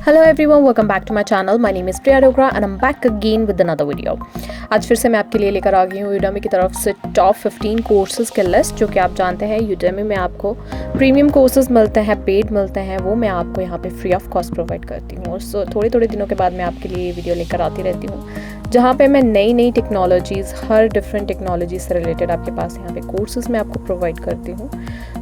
Hello everyone, welcome back to my channel. My name is Priya Dogra and I am back again with another video. आज फिर से मैं आपके लिए लेकर आ गई हूँ यूडेमी की तरफ से टॉप 15 कोर्सेज़ के लिस्ट। जो कि आप जानते हैं यूडेमी में आपको प्रीमियम कोर्सेज़ मिलते हैं, पेड मिलते हैं, वो मैं आपको यहाँ पे फ्री ऑफ कॉस्ट प्रोवाइड करती हूँ। और थोड़े थोड़े दिनों के बाद मैं आपके लिए वीडियो लेकर आती रहती हूँ, जहाँ पे मैं नई नई टेक्नोलॉजीज़, हर डिफरेंट टेक्नोलॉजी से रिलेटेड आपके पास यहाँ पे कोर्सेज़ मैं आपको प्रोवाइड करती हूँ।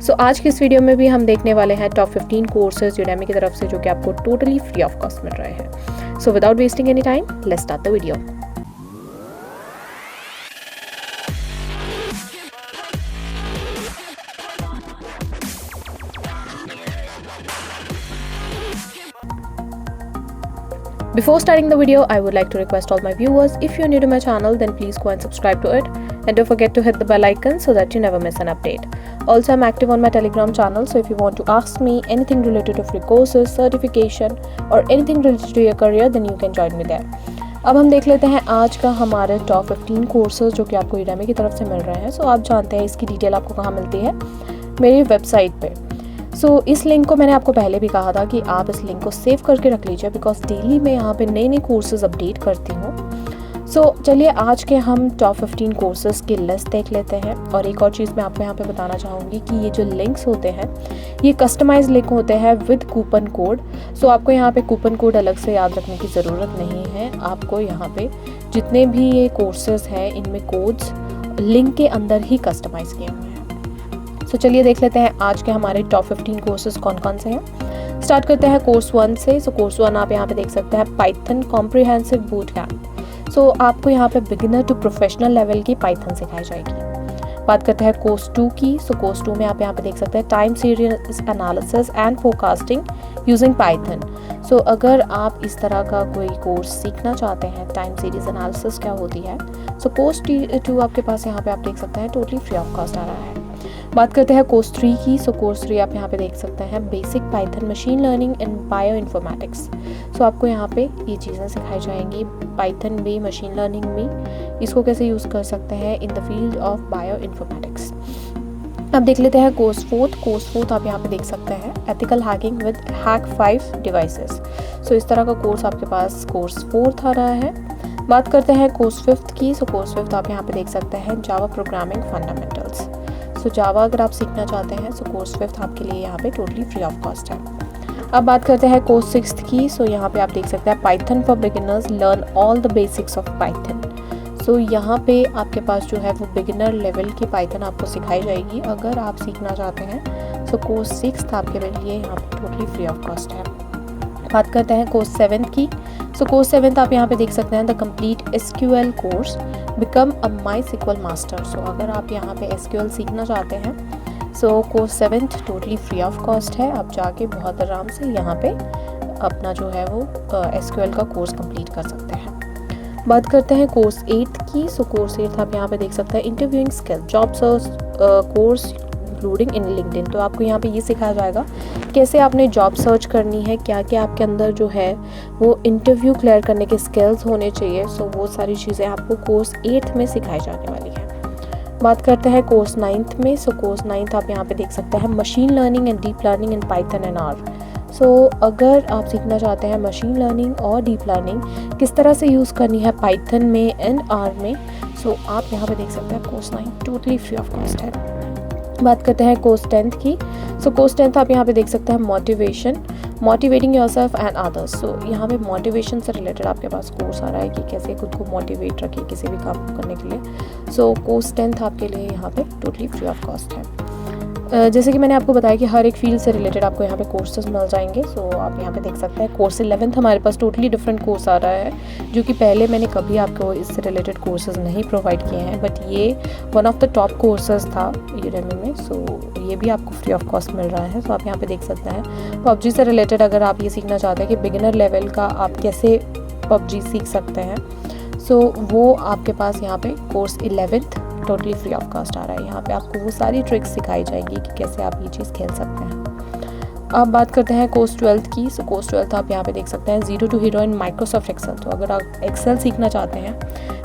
सो आज की इस वीडियो में भी हम देखने वाले हैं टॉप 15 कोर्सेज यूडेमी की तरफ से, जो कि आपको टोटली फ्री ऑफ कॉस्ट मिल रहे हैं। So without wasting any time, let's start the video. Before starting the video, I would like to request all my viewers, if you're new to my channel, then please go and subscribe to it, and don't forget to hit the bell icon so that you never miss an update. Also, I'm active on my Telegram channel, so if you want to ask me anything related to free courses, certification or anything related to your career, then you can join me there. अब हम देख लेते हैं आज का हमारे top 15 courses जो कि आपको यूडेमी की तरफ से मिल रहे हैं। सो आप जानते हैं इसकी डिटेल आपको कहाँ मिलती है, मेरी वेबसाइट पे। इस लिंक को मैंने आपको पहले भी कहा था कि आप इस लिंक को सेव करके रख लीजिए, बिकॉज डेली मैं यहाँ पे नए नए कोर्सेज अपडेट करती हूँ। चलिए आज के हम टॉप 15 कोर्सेज की लिस्ट देख लेते हैं। और एक और चीज़ मैं आपको यहाँ पे बताना चाहूँगी कि ये जो लिंक्स होते हैं, ये कस्टमाइज लिंक होते हैं विद कूपन कोड। आपको यहाँ पे कूपन कोड अलग से याद रखने की ज़रूरत नहीं है। आपको यहाँ पे जितने भी ये कोर्सेज हैं, इनमें कोड्स लिंक के अंदर ही कस्टमाइज़ किए हुए हैं। चलिए देख लेते हैं आज के हमारे टॉप 15 कोर्सेज कौन कौन से हैं। स्टार्ट करते हैं कोर्स 1 से। कोर्स 1 आप यहाँ पे देख सकते हैं, पाइथन कॉम्प्रिहेंसिव बूट कैंप। आपको यहाँ पे बिगिनर टू प्रोफेशनल लेवल की पाइथन सिखाई जाएगी। बात करते हैं कोर्स 2 की। कोर्स 2 में आप यहाँ पे देख सकते हैं, time series analysis and forecasting using Python. अगर आप इस तरह का कोई कोर्स सीखना चाहते हैं, टाइम सीरीज एनालिसिस क्या होती है, कोर्स 2 आपके पास यहाँ पे आप देख सकते हैं टोटली फ्री ऑफ कॉस्ट आ रहा है। बात करते हैं कोर्स 3 की। कोर्स 3 आप यहाँ पे देख सकते हैं, basic Python machine learning and bio informatics. आपको यहाँ पे ये चीज़ें सिखाई जाएंगी, पाइथन में, मशीन लर्निंग में इसको कैसे यूज़ कर सकते हैं in the field of bio informatics. अब देख लेते हैं कोर्स 4। कोर्स 4 आप यहाँ पे देख सकते हैं, ethical hacking with hack 5 devices. इस तरह का कोर्स आपके पास कोर्स 4 आ रहा है। बात करते हैं कोर्स 5 की। कोर्स 5 आप यहाँ पे देख सकते हैं, जावा प्रोग्रामिंग फंडामेंटल्स। जावा अगर आप सीखना चाहते हैं, कोर्स 5 आपके लिए यहाँ पे टोटली फ्री ऑफ कॉस्ट है। अब बात करते हैं कोर्स 6 की। यहाँ पे आप देख सकते हैं, Python for beginners, learn all the basics of Python. यहाँ पे आपके पास जो है वो बिगिनर लेवल की पाइथन आपको सिखाई जाएगी अगर आप सीखना चाहते हैं। कोर्स 6 आपके लिए यहाँ पे टोटली फ्री ऑफ कॉस्ट है। बात करते हैं कोर्स 7 की। कोर्स 7 आप यहाँ पे देख सकते हैं, the complete SQL course, become a MySQL master. अगर आप यहाँ पे SQL सीखना चाहते हैं, course 7 totally free of cost है। आप जाके बहुत आराम से यहाँ पे अपना जो है वो SQL का कोर्स कंप्लीट कर सकते हैं। बात करते हैं कोर्स 8 की। कोर्स 8 आप यहाँ पे देख सकते हैं, interviewing skill, job search course including in LinkedIn. आपको यहाँ पे ये सिखाया जाएगा कैसे आपने जॉब सर्च करनी है, क्या क्या आपके अंदर जो है वो इंटरव्यू क्लियर करने के स्किल्स होने चाहिए। वो सारी चीज़ें आपको कोर्स 8 में सिखाई जाने वाली है। बात करते हैं कोर्स 9 में। कोर्स 9 आप यहाँ पे देख सकते हैं, machine learning and deep learning in Python and R. अगर आप सीखना चाहते हैं मशीन लर्निंग और डीप लर्निंग किस तरह से यूज़ करनी है पाइथन में एंड आर में, आप यहाँ पे देख सकते हैं course 9 totally free of cost है। बात करते हैं कोर्स 10 की। कोर्स 10 आप यहाँ पे देख सकते हैं, मोटिवेटिंग योरसेल्फ एंड अदर्स। यहाँ पे मोटिवेशन से रिलेटेड आपके पास कोर्स आ रहा है कि कैसे खुद को मोटिवेट रखिए किसी भी काम करने के लिए। कोर्स 10 आपके लिए यहाँ पे टोटली फ्री ऑफ कॉस्ट है। जैसे कि मैंने आपको बताया कि हर एक फील्ड से रिलेटेड आपको यहाँ पे कोर्सेज मिल जाएंगे। आप यहाँ पे देख सकते हैं, कोर्स 11 हमारे पास टोटली डिफरेंट कोर्स आ रहा है, जो कि पहले मैंने कभी आपको इससे रिलेटेड कोर्सेज नहीं प्रोवाइड किए हैं, बट ये one of the top courses था यूडेमी में। ये भी आपको फ्री ऑफ कॉस्ट मिल रहा है। आप यहाँ पे देख सकते हैं, पबजी से रिलेटेड अगर आप ये सीखना चाहते हैं कि बिगिनर लेवल का आप कैसे पबजी सीख सकते हैं, वो आपके पास यहाँ पे course 11 totally free of cost आ रहा है। यहाँ पे आपको वो सारी ट्रिक्स सिखाई जाएंगी कि कैसे आप ये चीज़ खेल सकते हैं। अब बात करते हैं कोर्स 12 की। कोर्स 12 आप यहाँ पे देख सकते हैं, zero to hero in Microsoft Excel. अगर आप एक्सेल सीखना चाहते हैं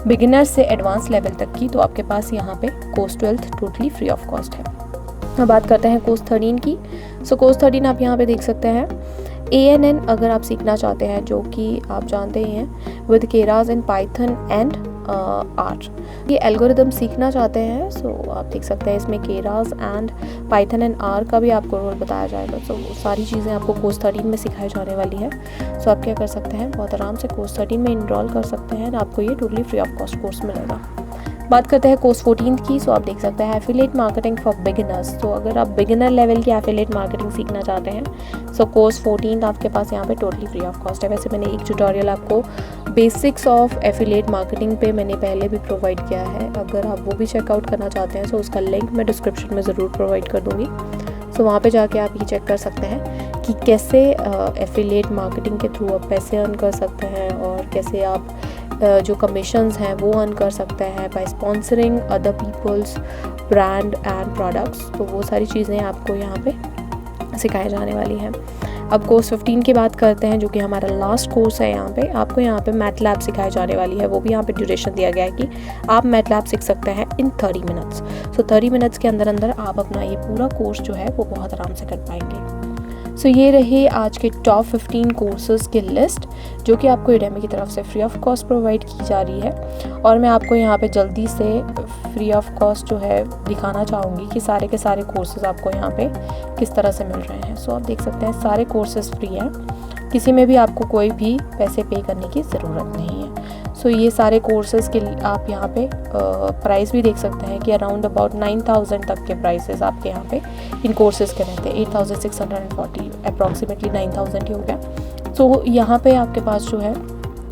बिगिनर से एडवांस लेवल तक की, तो आपके पास यहाँ पे course 12 totally free of cost है। अब बात करते हैं कोर्स 13 की। कोर्स 13 आप यहाँ पे देख सकते हैं, ANN अगर आप सीखना चाहते हैं, जो कि आप जानते ही हैं, with Keras in Python and R, ये एल्गोरिदम सीखना चाहते हैं। सो आप देख सकते हैं इसमें Keras and Python and R का भी आपको रोल बताया जाएगा। सो सारी चीज़ें आपको कोर्स 13 में सिखाई जाने वाली है। सो आप क्या कर सकते हैं, बहुत आराम से कोर्स 13 में इनरोल कर सकते हैं, आपको ये totally free of cost course मिलेगा। बात करते हैं कोर्स 14 की। सो आप देख सकते हैं एफिलिएट मार्केटिंग फॉर बिगिनर्स। तो अगर आप बिगिनर लेवल की एफिलिएट मार्केटिंग सीखना चाहते हैं, सो कोर्स 14 आपके पास यहाँ पे टोटली फ्री ऑफ कॉस्ट है। वैसे मैंने एक ट्यूटोरियल आपको बेसिक्स ऑफ एफिलिएट मार्केटिंग पे मैंने पहले भी प्रोवाइड किया है, अगर आप वो भी चेकआउट करना चाहते हैं तो उसका लिंक मैं डिस्क्रिप्शन में ज़रूर प्रोवाइड कर दूँगी। सो वहाँ पे जाके आप ये चेक कर सकते हैं कि कैसे एफिलिएट मार्केटिंग के थ्रू आप पैसे अर्न कर सकते हैं और कैसे आप जो कमीशंस हैं वो अर्न कर सकते हैं by sponsoring other people's brand and products. तो वो सारी चीज़ें आपको यहाँ पे सिखाई जाने वाली हैं। अब कोर्स 15 की बात करते हैं, जो कि हमारा लास्ट कोर्स है। यहाँ पे आपको यहाँ पे मैटलैब सिखाई जाने वाली है, वो भी यहाँ पे ड्यूरेशन दिया गया है कि आप मैटलैब सीख सकते हैं इन 30 मिनट्स। सो 30 मिनट्स के अंदर अंदर आप अपना ये पूरा कोर्स जो है वो बहुत आराम से कर पाएंगे। सो ये रही आज के टॉप 15 कोर्सेज़ की लिस्ट, जो कि आपको यूडेमी की तरफ से फ्री ऑफ कॉस्ट प्रोवाइड की जा रही है। और मैं आपको यहाँ पे जल्दी से फ्री ऑफ कॉस्ट जो है दिखाना चाहूँगी कि सारे के सारे कोर्सेज़ आपको यहाँ पे किस तरह से मिल रहे हैं। सो आप देख सकते हैं सारे कोर्सेज़ फ्री हैं, किसी में भी आपको कोई भी पैसे पे करने की ज़रूरत नहीं है। सो ये सारे कोर्सेज़ के लिए आप यहाँ पे प्राइस भी देख सकते हैं कि अराउंड अबाउट 9000 तक के प्राइसेस आपके यहाँ पे इन कोर्सेज़ के रहते हैं। 8640 अप्रॉक्सीमेटली 9000 ही हो गया। सो यहाँ पे आपके पास जो है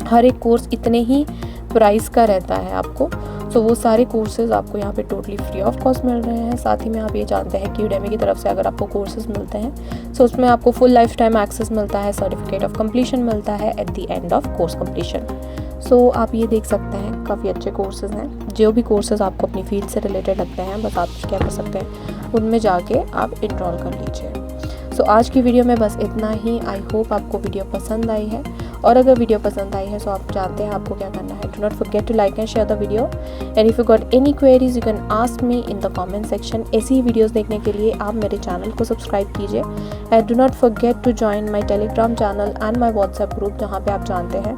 हर एक कोर्स इतने ही प्राइस का रहता है आपको। सो वो सारे कोर्सेज़ आपको यहाँ पे टोटली फ्री ऑफ कॉस्ट मिल रहे हैं। साथ ही में आप ये जानते हैं कि यूडेमी की तरफ से अगर आपको कोर्सेज़ मिलते हैं सो उसमें आपको फुल लाइफ टाइम एक्सेस मिलता है, सर्टिफिकेट ऑफ कंप्लीशन मिलता है at the end of course completion. So आप ये देख सकते हैं काफ़ी अच्छे कोर्सेज़ हैं। जो भी कोर्सेज़ आपको अपनी फील्ड से रिलेटेड लगते हैं, बस आप क्या कर सकते हैं, उनमें जाके आप इनरोल कर लीजिए। सो आज की वीडियो में बस इतना ही। आई होप आपको वीडियो पसंद आई है, और अगर वीडियो पसंद आई है तो आप जानते हैं आपको क्या करना है। Do not forget to like and share the video, and if you got any queries you can ask me in the comment section. ऐसी ही वीडियोस देखने के लिए आप मेरे चैनल को सब्सक्राइब कीजिए, and do not forget to join my Telegram channel and my WhatsApp group, जहाँ पे आप जानते हैं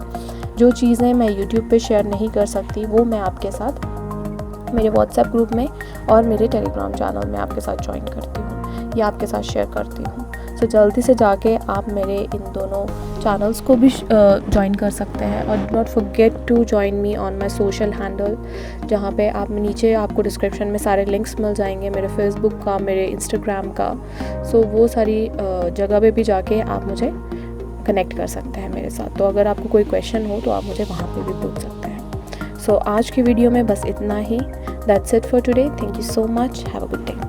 जो चीज़ें मैं यूट्यूब पे शेयर नहीं कर सकती वो मैं आपके साथ मेरे व्हाट्सएप ग्रुप में और मेरे टेलीग्राम चैनल में आपके साथ ज्वाइन करती हूँ या आपके साथ शेयर करती हूँ। सो जल्दी से जाके आप मेरे इन दोनों चैनल्स को भी ज्वाइन कर सकते हैं, और do not forget to join me on my social handle, जहाँ पे आप नीचे आपको डिस्क्रिप्शन में सारे लिंक्स मिल जाएंगे, मेरे फेसबुक का, मेरे इंस्टाग्राम का। सो वो सारी जगह पे भी जाके आप मुझे कनेक्ट कर सकते हैं मेरे साथ। तो अगर आपको कोई क्वेश्चन हो तो आप मुझे वहाँ पे भी पूछ सकते हैं। सो आज की वीडियो में बस इतना ही। That's it for today. Thank you so much. Have a good day.